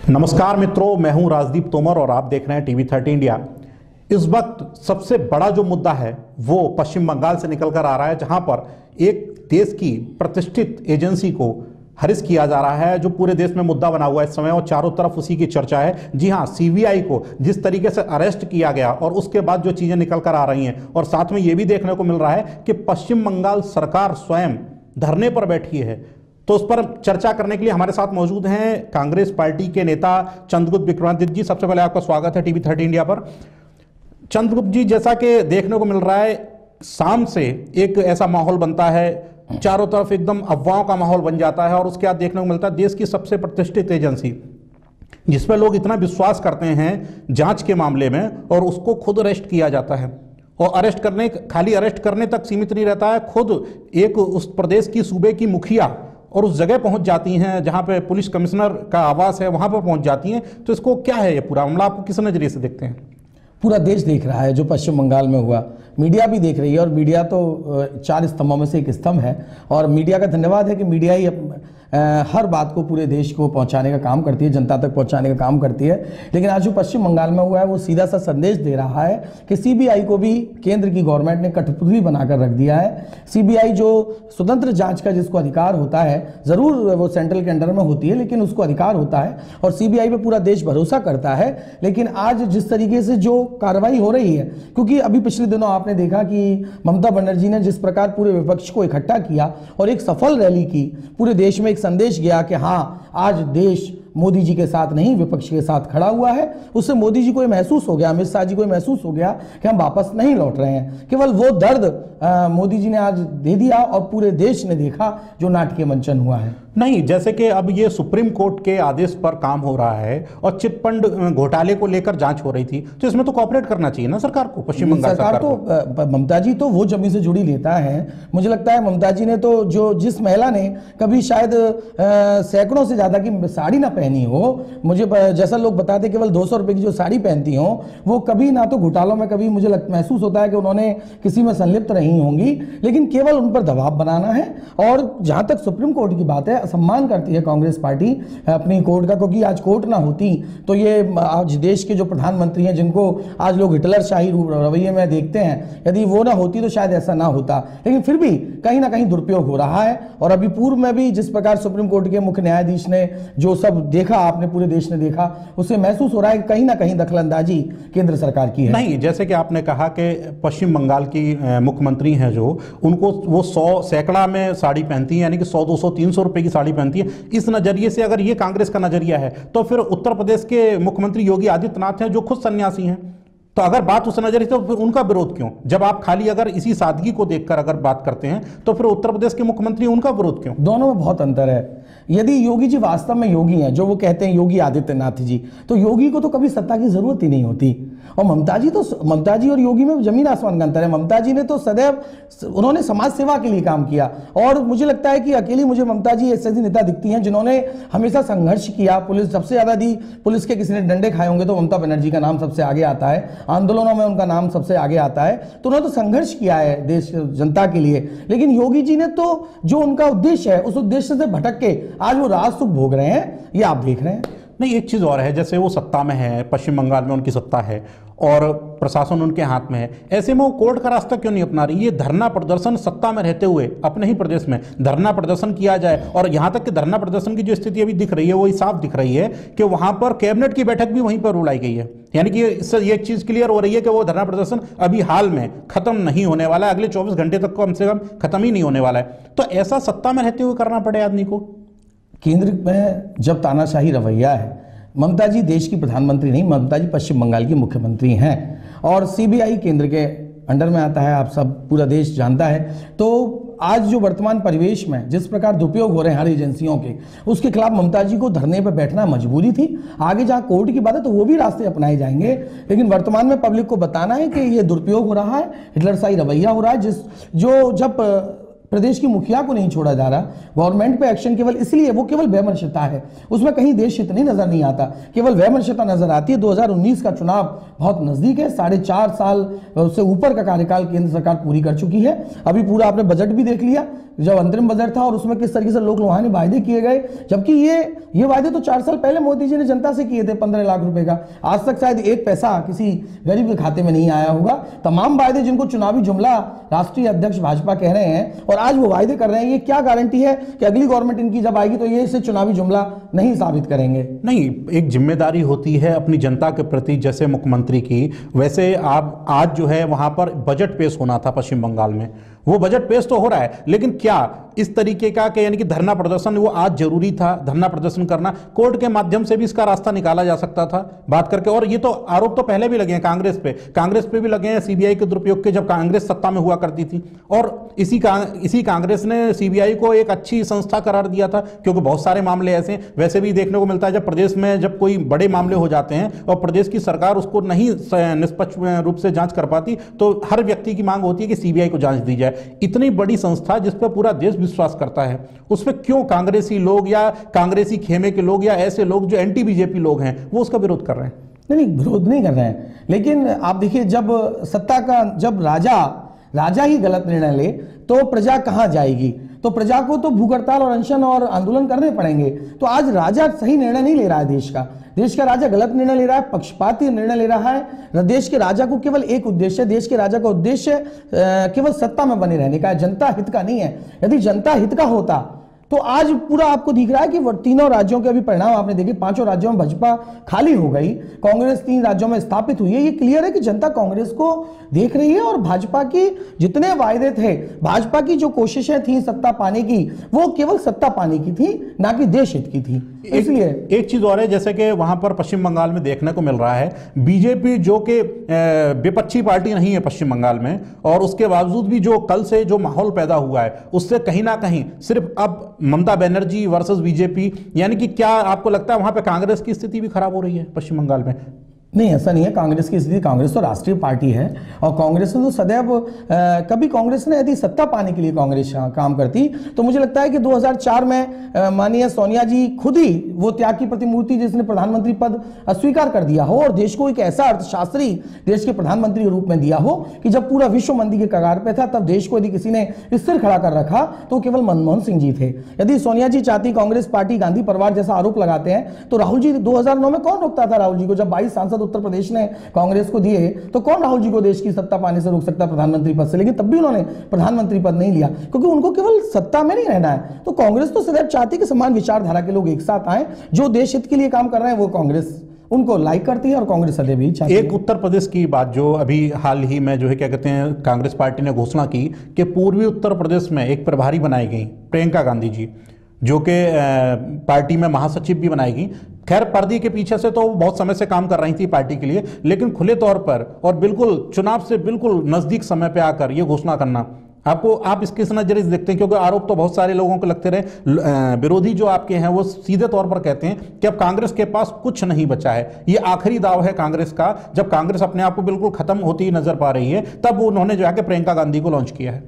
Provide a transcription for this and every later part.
नमस्कार मित्रों, मैं हूं राजदीप तोमर और आप देख रहे हैं टीवी 30 इंडिया। इस वक्त सबसे बड़ा जो मुद्दा है वो पश्चिम बंगाल से निकलकर आ रहा है, जहां पर एक देश की प्रतिष्ठित एजेंसी को हरिस किया जा रहा है, जो पूरे देश में मुद्दा बना हुआ है इस समय और चारों तरफ उसी की चर्चा है। जी हां, सीबीआई को जिस तरीके से अरेस्ट किया गया और उसके बाद जो चीजें निकल कर आ रही हैं, और साथ में ये भी देखने को मिल रहा है कि पश्चिम बंगाल सरकार स्वयं धरने पर बैठी है। तो उस पर चर्चा करने के लिए हमारे साथ मौजूद हैं कांग्रेस पार्टी के नेता चंद्रगुप्त विक्रमादित्य जी। सबसे पहले आपका स्वागत है टीवी 30 इंडिया पर। चंद्रगुप्त जी, जैसा कि देखने को मिल रहा है, शाम से एक ऐसा माहौल बनता है, चारों तरफ एकदम अफवाहों का माहौल बन जाता है और उसके बाद देखने को मिलता है देश की सबसे प्रतिष्ठित एजेंसी जिस पर लोग इतना विश्वास करते हैं जांच के मामले में, और उसको खुद अरेस्ट किया जाता है। और अरेस्ट करने, खाली अरेस्ट करने तक सीमित नहीं रहता है, खुद एक उस प्रदेश की सूबे की मुखिया और उस जगह पहुंच जाती हैं जहां पे पुलिस कमिश्नर का आवास है, वहां पर पहुंच जाती हैं। तो इसको क्या है, ये पूरा मामला आपको किस नजरिए से देखते हैं? पूरा देश देख रहा है जो पश्चिम बंगाल में हुआ, मीडिया भी देख रही है, और मीडिया तो चार स्तंभों में से एक स्तंभ है। और मीडिया का धन्यवाद है कि मीडिया ही हर बात को पूरे देश को पहुंचाने का काम करती है, जनता तक पहुंचाने का काम करती है। लेकिन आज जो पश्चिम बंगाल में हुआ है वो सीधा सा संदेश दे रहा है कि सीबीआई को भी केंद्र की गवर्नमेंट ने कठपुतली बनाकर रख दिया है। सीबीआई जो स्वतंत्र जांच का जिसको अधिकार होता है, जरूर वो सेंट्रल के अंडर में होती है, लेकिन उसको अधिकार होता है और सीबीआई पे पूरा देश भरोसा करता है। लेकिन आज जिस तरीके से जो कार्रवाई हो रही है, क्योंकि अभी पिछले दिनों आपने देखा कि ममता बनर्जी ने जिस प्रकार पूरे विपक्ष को इकट्ठा किया और एक सफल रैली की, पूरे देश में एक संदेश गया कि हाँ, आज देश मोदी जी के साथ नहीं विपक्ष के साथ खड़ा हुआ है। उससे मोदी जी को ये महसूस हो गया, अमित शाह जी को ये महसूस हो गया कि हम वापस नहीं लौट रहे हैं। केवल वो दर्द मोदी जी ने आज दे दिया और पूरे देश ने देखा जो नाटकीय मंचन हुआ है। नहीं, जैसे कि अब ये सुप्रीम कोर्ट के आदेश पर काम हो रहा है और चिटफंड घोटाले को लेकर जांच हो रही थी, तो इसमें तो कोऑपरेट करना चाहिए ना सरकार को, पश्चिम बंगाल सरकार तो। ममता जी तो वो जमीन से जुड़ी नेता है। मुझे लगता है ममता जी ने तो जिस महिला ने कभी शायद सैकड़ों से ज्यादा की साड़ी ना पहनी हो, मुझे जैसा लोग बताते केवल 200 रुपए की जो साड़ी पहनती हो, वो कभी ना तो घोटालों में कभी मुझे महसूस होता है कि उन्होंने किसी में संलिप्त नहीं होंगी, लेकिन केवल उन पर दबाव बनाना है। और जहां तक सुप्रीम कोर्ट की बात है, सम्मान करती है कांग्रेस पार्टी अपनी कोर्ट का, क्योंकि आज कोर्ट ना होती तो ये आज देश के जो प्रधानमंत्री हैं, जिनको आज लोग हिटलर शाही रवैये में देखते हैं, यदि वो ना होती तो शायद ऐसा ना होता। लेकिन फिर भी कहीं ना कहीं दुरुपयोग हो रहा है। और अभी पूर्व में भी जिस प्रकार सुप्रीम कोर्ट के मुख्य न्यायाधीश ने जो सब देखा, आपने पूरे देश ने देखा, उससे महसूस हो रहा है कि कहीं ना कहीं दखलंदाजी केंद्र सरकार की है। नहीं, जैसे कि आपने कहा कि पश्चिम बंगाल की मुख्यमंत्री हैं जो, उनको वो 100 सैकड़ा में साड़ी पहनती है, यानी कि 100, 200, 300 रुपए की साड़ी पहनती है। इस नजरिए से अगर ये कांग्रेस का नजरिया है, तो फिर उत्तर प्रदेश के मुख्यमंत्री योगी आदित्यनाथ हैं जो खुद सन्यासी हैं, तो अगर बात उस नजरिए से, तो फिर उनका विरोध क्यों? जब आप खाली अगर इसी सादगी को देखकर अगर बात करते हैं, तो फिर उत्तर प्रदेश के मुख्यमंत्री, उनका विरोध क्यों? दोनों में बहुत अंतर है। यदि योगी जी वास्तव में योगी हैं, जो वो कहते हैं योगी आदित्यनाथ जी, तो योगी को तो कभी सत्ता की जरूरत ही नहीं होती। और ममता जी और योगी में जमीन आसमान का अंतर है। ममता जी ने तो सदैव उन्होंने समाज सेवा के लिए काम किया, और मुझे लगता है कि अकेली मुझे ममता जी ऐसी नेता दिखती हैं जिन्होंने हमेशा संघर्ष किया। पुलिस सबसे ज्यादा दी, पुलिस के किसी ने डंडे खाए होंगे तो ममता बनर्जी का नाम सबसे आगे आता है, आंदोलनों में उनका नाम सबसे आगे आता है। तो उन्होंने तो संघर्ष किया है देश जनता के लिए। लेकिन योगी जी ने तो जो उनका उद्देश्य है, उस उद्देश्य से भटक के आज वो राज सुख भोग रहे हैं, ये आप देख रहे हैं। नहीं, एक चीज और है, जैसे वो सत्ता में है, पश्चिम बंगाल में उनकी सत्ता है और प्रशासन उनके हाथ में है, ऐसे में वो कोर्ट का रास्ता क्यों नहीं अपना रही? ये धरना प्रदर्शन सत्ता में रहते हुए अपने ही प्रदेश में धरना प्रदर्शन किया जाए। और यहां तक कि धरना प्रदर्शन की जो स्थिति अभी दिख रही है, वो साफ दिख रही है कि वहां पर कैबिनेट की बैठक भी वहीं पर बुलाई गई है। यानी कि इससे ये चीज क्लियर हो रही है कि वो धरना प्रदर्शन अभी हाल में खत्म नहीं होने वाला है, अगले 24 घंटे तक कम से कम खत्म ही नहीं होने वाला है। तो ऐसा सत्ता में रहते हुए करना पड़े आदमी को? केंद्र में जब तानाशाही रवैया है, ममता जी देश की प्रधानमंत्री नहीं, ममता जी पश्चिम बंगाल की मुख्यमंत्री हैं, और सीबीआई केंद्र के अंडर में आता है, आप सब पूरा देश जानता है। तो आज जो वर्तमान परिवेश में जिस प्रकार दुरुपयोग हो रहे हैं हर एजेंसियों के, उसके खिलाफ ममता जी को धरने पर बैठना मजबूरी थी। आगे जहां कोर्ट की बात है तो वो भी रास्ते अपनाए जाएंगे, लेकिन वर्तमान में पब्लिक को बताना है कि ये दुरुपयोग हो रहा है, हिटलरशाही रवैया हो रहा है। जब प्रदेश की मुखिया को नहीं छोड़ा जा रहा, गवर्नमेंट पे एक्शन केवल इसलिए, वो केवल वैमनस्यता है, उसमें कहीं देश हित नहीं नजर नहीं आता, केवल वैमनस्यता नजर आती है। 2019 का चुनाव बहुत नजदीक है, 4.5 साल से ऊपर का कार्यकाल केंद्र सरकार पूरी कर चुकी है। अभी पूरा आपने बजट भी देख लिया, जब अंतरिम बजट था और उसमें किस तरीके से लोक लुभाने वायदे किए गए, जबकि ये वायदे तो 4 साल पहले मोदी जी ने जनता से किए थे 15 लाख रुपए का। आज तक शायद एक पैसा किसी गरीब के खाते में नहीं आया होगा। तमाम वायदे जिनको चुनावी जुमला राष्ट्रीय अध्यक्ष भाजपा कह रहे हैं और आज वो वायदे कर रहे हैं, ये क्या गारंटी है कि अगली गवर्नमेंट इनकी जब आएगी तो ये इसे चुनावी जुमला नहीं साबित करेंगे? नहीं, एक जिम्मेदारी होती है अपनी जनता के प्रति, जैसे मुख्यमंत्री की, वैसे आप आज जो है वहां पर बजट पेश होना था पश्चिम बंगाल में, वो बजट पेश तो हो रहा है, लेकिन क्या इस तरीके का कि यानी कि धरना प्रदर्शन वो आज जरूरी था? धरना प्रदर्शन करना, कोर्ट के माध्यम से भी इसका रास्ता निकाला जा सकता था बात करके। और ये तो आरोप तो पहले भी लगे हैं कांग्रेस पे भी लगे हैं सीबीआई के दुरुपयोग के, जब कांग्रेस सत्ता में हुआ करती थी। और इसी कांग्रेस ने सीबीआई को एक अच्छी संस्था करार दिया था, क्योंकि बहुत सारे मामले ऐसे वैसे भी देखने को मिलता है जब प्रदेश में जब कोई बड़े मामले हो जाते हैं और प्रदेश की सरकार उसको नहीं निष्पक्ष रूप से जांच कर पाती, तो हर व्यक्ति की मांग होती है कि सीबीआई को जांच दी जाए। इतनी बड़ी संस्था जिस पर पूरा देश विश्वास करता है, उस पर क्यों कांग्रेसी लोग या कांग्रेसी खेमे के लोग या ऐसे लोग जो एंटी बीजेपी लोग हैं वो उसका विरोध कर रहे हैं? नहीं, विरोध नहीं कर रहे हैं, लेकिन आप देखिए जब सत्ता का जब राजा ही गलत निर्णय ले तो प्रजा कहां जाएगी? तो प्रजा को तो भूख हड़ताल और अनशन और आंदोलन करने पड़ेंगे। तो आज राजा सही निर्णय नहीं ले रहा है, देश का राजा गलत निर्णय ले रहा है, पक्षपाती निर्णय ले रहा है। देश के राजा को केवल एक उद्देश्य है, देश के राजा का उद्देश्य केवल सत्ता में बने रहने का है, जनता हित का नहीं है। यदि जनता हित का होता तो आज पूरा आपको दिख रहा है कि तीनों राज्यों के अभी परिणाम आपने देखे, 5 राज्यों में भाजपा खाली हो गई, कांग्रेस 3 राज्यों में स्थापित हुई है। ये क्लियर है कि जनता कांग्रेस को देख रही है और भाजपा की जितने वायदे थे, भाजपा की जो कोशिशें थी सत्ता पाने की, वो केवल सत्ता पाने की थी, ना कि देश हित की थी। इसलिए एक चीज और है, जैसे कि वहां पर पश्चिम बंगाल में देखने को मिल रहा है, बीजेपी जो कि विपक्षी पार्टी नहीं है पश्चिम बंगाल में, और उसके बावजूद भी जो कल से जो माहौल पैदा हुआ है उससे कहीं ना कहीं सिर्फ अब ममता बनर्जी वर्सेस बीजेपी, यानी कि क्या आपको लगता है वहां पे कांग्रेस की स्थिति भी खराब हो रही है पश्चिम बंगाल में? नहीं, ऐसा नहीं है कांग्रेस की स्थिति। कांग्रेस तो राष्ट्रीय पार्टी है और कांग्रेस ने तो सदैव कभी कांग्रेस ने यदि सत्ता पाने के लिए कांग्रेस काम करती तो मुझे लगता है कि 2004 में माननीय सोनिया जी खुद ही वो त्याग की प्रतिमूर्ति जिसने प्रधानमंत्री पद अस्वीकार कर दिया हो और देश को एक ऐसा अर्थशास्त्री देश के प्रधानमंत्री के रूप में दिया हो कि जब पूरा विश्व मंदी के कगार पे था तब देश को यदि किसी ने स्थिर खड़ा कर रखा तो केवल मनमोहन सिंह जी थे। यदि सोनिया जी चाहती, कांग्रेस पार्टी गांधी परिवार जैसा आरोप लगाते हैं, तो राहुल जी 2009 में कौन रोकता था राहुल जी को? जब 22 सांसद उत्तर प्रदेश ने कांग्रेस को दिए तो कौन राहुल जी को देश की सत्ता पाने से रोक सकता प्रधानमंत्री पद से? लेकिन तब भी उन्होंने प्रधानमंत्री पद नहीं लिया क्योंकि उनको केवल सत्ता में नहीं रहना है। तो कांग्रेस तो सदैव चाहती कि समान विचारधारा के लोग एक साथ आए, जो देश हित के लिए काम कर रहे हैं वो कांग्रेस उनको लाइक करती है और कांग्रेस सदैव ही चाहती है। एक उत्तर प्रदेश की बात जो अभी हाल ही में जो है क्या कहते हैं कांग्रेस पार्टी ने घोषणा की कि पूर्वी उत्तर प्रदेश में एक प्रभारी बनाई गई प्रियंका गांधी जी, जो कि पार्टी में महासचिव भी बनाई गई। खैर पर्दे के पीछे से तो बहुत समय से काम कर रही थी पार्टी के लिए, लेकिन खुले तौर पर और बिल्कुल चुनाव से बिल्कुल नजदीक समय पे आकर ये घोषणा करना, आप इसके नजरिए से देखते हैं? क्योंकि आरोप तो बहुत सारे लोगों को लगते रहे, विरोधी जो आपके हैं वो सीधे तौर पर कहते हैं कि अब कांग्रेस के पास कुछ नहीं बचा है, ये आखिरी दाव है कांग्रेस का। जब कांग्रेस अपने आप को बिल्कुल खत्म होती नजर पा रही है तब उन्होंने जो है कि प्रियंका गांधी को लॉन्च किया है।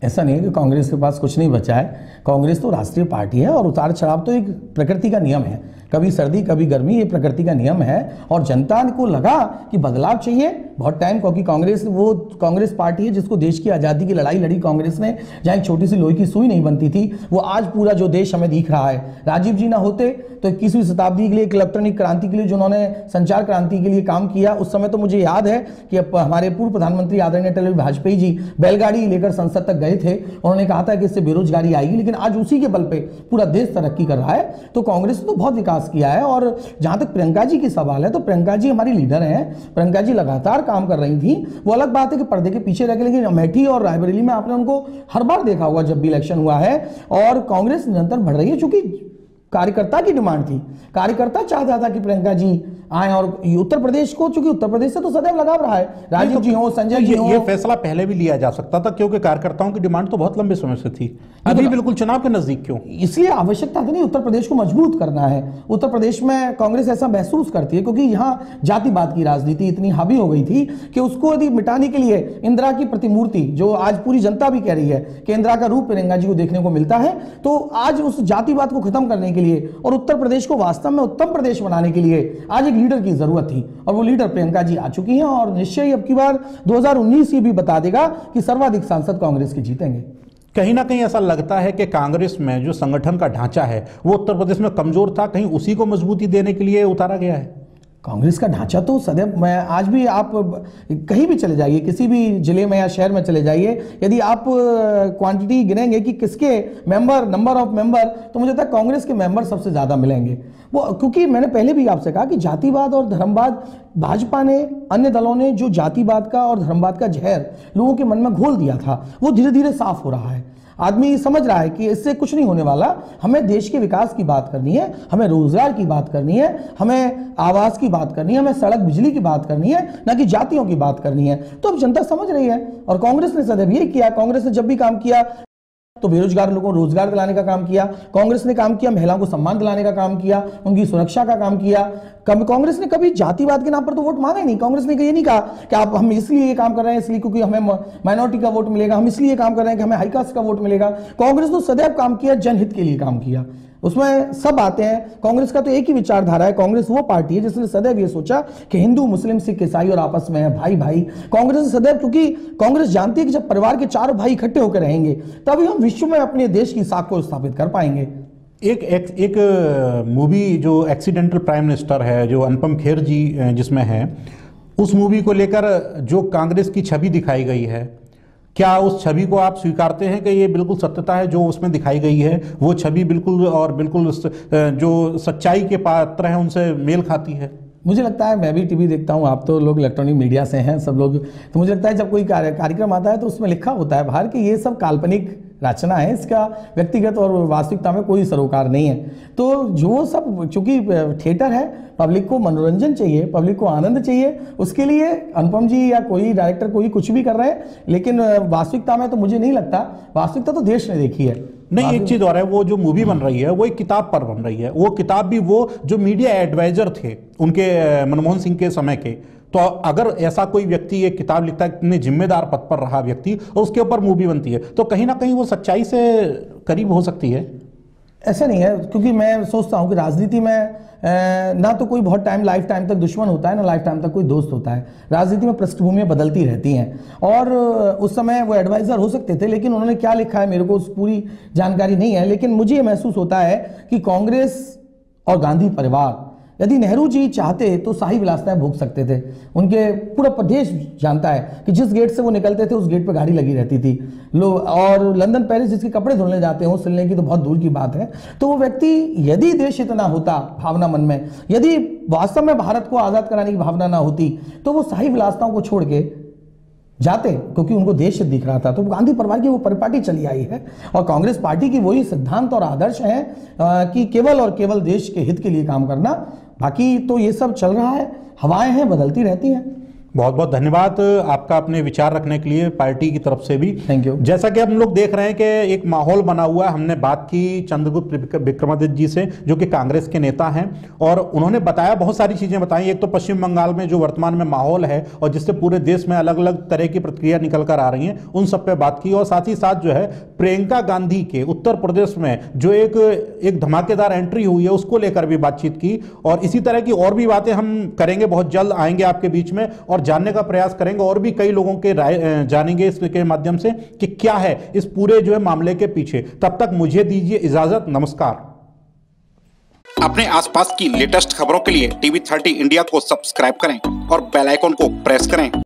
ऐसा नहीं है कि कांग्रेस के पास कुछ नहीं बचा है, कांग्रेस तो राष्ट्रीय पार्टी है और उतार चढ़ाव तो एक प्रकृति का नियम है, कभी सर्दी कभी गर्मी, ये प्रकृति का नियम है। और जनता को लगा कि बदलाव चाहिए बहुत टाइम, क्योंकि कांग्रेस पार्टी है जिसको देश की आज़ादी की लड़ाई लड़ी कांग्रेस ने, जहाँ एक छोटी सी लोहे की सुई नहीं बनती थी, वो आज पूरा जो देश हमें दिख रहा है। राजीव जी ना होते तो 21वीं शताब्दी के लिए, इलेक्ट्रॉनिक क्रांति के लिए, जिन्होंने संचार क्रांति के लिए काम किया, उस समय तो मुझे याद है कि हमारे पूर्व प्रधानमंत्री आदरणीय अटल बिहारी वाजपेयी जी बैलगाड़ी लेकर संसद तक गए थे, उन्होंने कहा था कि इससे बेरोजगारी आएगी, लेकिन आज उसी के बल पे पूरा देश तरक्की कर रहा है। तो कांग्रेस ने तो बहुत विकास किया है। और जहां तक प्रियंका जी की सवाल है तो प्रियंका जी हमारी लीडर हैं, प्रियंका जी लगातार काम कर रही थी। वो अलग बात है कि पर्दे के पीछे रह के, लेकिन अमेठी और रायबरेली में आपने उनको हर बार देखा हुआ जब भी इलेक्शन हुआ है, और कांग्रेस निरंतर बढ़ रही है। चूंकि कार्यकर्ता की डिमांड थी। कार्यकर्ता चाहता था कि प्रियंका जी आए, और उत्तर प्रदेश को, चूंकि उत्तर प्रदेश से तो सदैव लगाव रहा है, राजीव जी हो, संजय जी हो। ये फैसला पहले भी लिया जा सकता था, क्योंकि कार्यकर्ताओं की डिमांड तो बहुत लंबे समय से थी। अभी बिल्कुल चुनाव के नजदीक क्यों? इसलिए आवश्यकता तो नहीं, उत्तर प्रदेश को मजबूत करना है। उत्तर प्रदेश में कांग्रेस ऐसा महसूस करती है, क्योंकि यहाँ जातिवाद की राजनीति इतनी हावी हो गई थी कि उसको यदि मिटाने के लिए इंदिरा की प्रतिमूर्ति, जो आज पूरी जनता भी कह रही है कि इंदिरा का रूप प्रियंका जी को देखने को मिलता है, तो आज उस जातिवाद को खत्म करने के लिए और उत्तर प्रदेश को वास्तव में उत्तम प्रदेश बनाने के लिए आज एक लीडर की जरूरत थी, और वो लीडर प्रियंका जी आ चुकी हैं। और निश्चय ही अब की बार 2019 ये भी बता देगा कि सर्वाधिक सांसद कांग्रेस के जीतेंगे। कहीं ना कहीं ऐसा लगता है कि कांग्रेस में जो संगठन का ढांचा है वो उत्तर प्रदेश में कमजोर था, कहीं उसी को मजबूती देने के लिए उतारा गया है। कांग्रेस का ढांचा तो सदैव, मैं आज भी, आप कहीं भी चले जाइए, किसी भी जिले में या शहर में चले जाइए, यदि आप क्वांटिटी गिनेंगे कि किसके मेंबर, नंबर ऑफ मेंबर, तो मुझे लगता है कांग्रेस के मेंबर सबसे ज्यादा मिलेंगे। वो क्योंकि मैंने पहले भी आपसे कहा कि जातिवाद और धर्मवाद, भाजपा ने, अन्य दलों ने जो जातिवाद का और धर्मवाद का जहर लोगों के मन में घोल दिया था, वो धीरे धीरे साफ हो रहा है। आदमी समझ रहा है कि इससे कुछ नहीं होने वाला, हमें देश के विकास की बात करनी है, हमें रोजगार की बात करनी है, हमें आवास की बात करनी है, हमें सड़क बिजली की बात करनी है, ना कि जातियों की बात करनी है। तो अब जनता समझ रही है, और कांग्रेस ने सदैव यही किया। कांग्रेस ने जब भी काम किया तो बेरोजगार लोगों को रोजगार दिलाने का काम किया, कांग्रेस ने काम किया, महिलाओं को सम्मान दिलाने का काम किया, उनकी सुरक्षा का काम किया। कांग्रेस ने कभी जातिवाद के नाम पर तो वोट मांगा ही नहीं। कांग्रेस ने ये नहीं कहा कि आप, हम इसलिए ये काम कर रहे हैं इसलिए क्योंकि हमें माइनॉरिटी का वोट मिलेगा, हम इसलिए काम कर रहे हैं कि हमें हाई कास्ट का वोट मिलेगा। कांग्रेस तो सदैव काम किया, जनहित के लिए काम किया। उसमें सब आते हैं। कांग्रेस का तो एक ही विचारधारा है। कांग्रेस वो पार्टी है जिसने सदैव ये सोचा कि हिंदू, मुस्लिम, सिख, ईसाई और आपस में है भाई भाई। कांग्रेस सदैव, क्योंकि कांग्रेस जानती है कि जब परिवार के चारों भाई इकट्ठे होकर रहेंगे तभी हम विश्व में अपने देश की साख को स्थापित कर पाएंगे। एक मूवी जो एक्सीडेंटल प्राइम मिनिस्टर है, जो अनुपम खेर जी जिसमें है, उस मूवी को लेकर जो कांग्रेस की छवि दिखाई गई है, क्या उस छवि को आप स्वीकारते हैं कि ये बिल्कुल सत्यता है जो उसमें दिखाई गई है, वो छवि बिल्कुल और बिल्कुल जो सच्चाई के पात्र हैं उनसे मेल खाती है? मुझे लगता है, मैं भी टीवी देखता हूँ, आप तो लोग इलेक्ट्रॉनिक मीडिया से हैं सब लोग, तो मुझे लगता है जब कोई कार्यक्रम आता है तो उसमें लिखा होता है बाहर कि ये सब काल्पनिक रचना है, इसका व्यक्तिगत और वास्तविकता में कोई सरोकार नहीं है। तो जो सब, चूंकि थिएटर है, पब्लिक को मनोरंजन चाहिए, पब्लिक को आनंद चाहिए, उसके लिए अनुपम जी या कोई डायरेक्टर कोई कुछ भी कर रहे हैं, लेकिन वास्तविकता में तो मुझे नहीं लगता। वास्तविकता तो देश ने देखी है। नहीं, एक चीज और है, वो जो मूवी बन रही है वो एक किताब पर बन रही है। वो किताब भी वो जो मीडिया एडवाइजर थे उनके, मनमोहन सिंह के समय के, तो अगर ऐसा कोई व्यक्ति एक किताब लिखता है, इतने जिम्मेदार पद पर रहा व्यक्ति, और उसके ऊपर मूवी बनती है, तो कहीं ना कहीं वो सच्चाई से करीब हो सकती है। ऐसा नहीं है, क्योंकि मैं सोचता हूं कि राजनीति में ना तो कोई बहुत टाइम, लाइफ टाइम तक दुश्मन होता है, ना लाइफ टाइम तक कोई दोस्त होता है। राजनीति में पृष्ठभूमियां बदलती रहती हैं, और उस समय वो एडवाइजर हो सकते थे, लेकिन उन्होंने क्या लिखा है मेरे को उस पूरी जानकारी नहीं है। लेकिन मुझे ये महसूस होता है कि कांग्रेस और गांधी परिवार, यदि नेहरू जी चाहते तो शाही विलासताएं भोग सकते थे। उनके पूरा प्रदेश जानता है कि जिस गेट से वो निकलते थे उस गेट पे गाड़ी लगी रहती थी। और लंदन, पेरिस जिसके कपड़े धुलने जाते हो, सिलने की तो बहुत दूर की बात है। तो वो व्यक्ति, यदि देश इतना होता भावना मन में, यदि वास्तव में भारत को आजाद कराने की भावना ना होती, तो वो शाही विलासताओं को छोड़ के जाते, क्योंकि उनको देश दिख रहा था। तो गांधी परिवार की वो परिपाटी चली आई है, और कांग्रेस पार्टी की वही सिद्धांत और आदर्श है कि केवल और केवल देश के हित के लिए काम करना। बाकी तो ये सब चल रहा है, हवाएं हैं, बदलती रहती हैं। बहुत बहुत धन्यवाद आपका अपने विचार रखने के लिए, पार्टी की तरफ से भी थैंक यू। जैसा कि हम लोग देख रहे हैं कि एक माहौल बना हुआ है। हमने बात की चंद्रगुप्त विक्रमादित्य जी से, जो कि कांग्रेस के नेता हैं, और उन्होंने बताया, बहुत सारी चीजें बताई। एक तो पश्चिम बंगाल में जो वर्तमान में माहौल है और जिससे पूरे देश में अलग अलग तरह की प्रतिक्रिया निकल कर आ रही हैं, उन सब पे बात की। और साथ ही साथ जो है प्रियंका गांधी के उत्तर प्रदेश में जो एक धमाकेदार एंट्री हुई है उसको लेकर भी बातचीत की। और इसी तरह की और भी बातें हम करेंगे, बहुत जल्द आएंगे आपके बीच में और जानने का प्रयास करेंगे, और भी कई लोगों के राय जानेंगे इसके माध्यम से कि क्या है इस पूरे जो है मामले के पीछे। तब तक मुझे दीजिए इजाजत, नमस्कार। अपने आसपास की लेटेस्ट खबरों के लिए टीवी 30 इंडिया को सब्सक्राइब करें और बेल आइकन को प्रेस करें।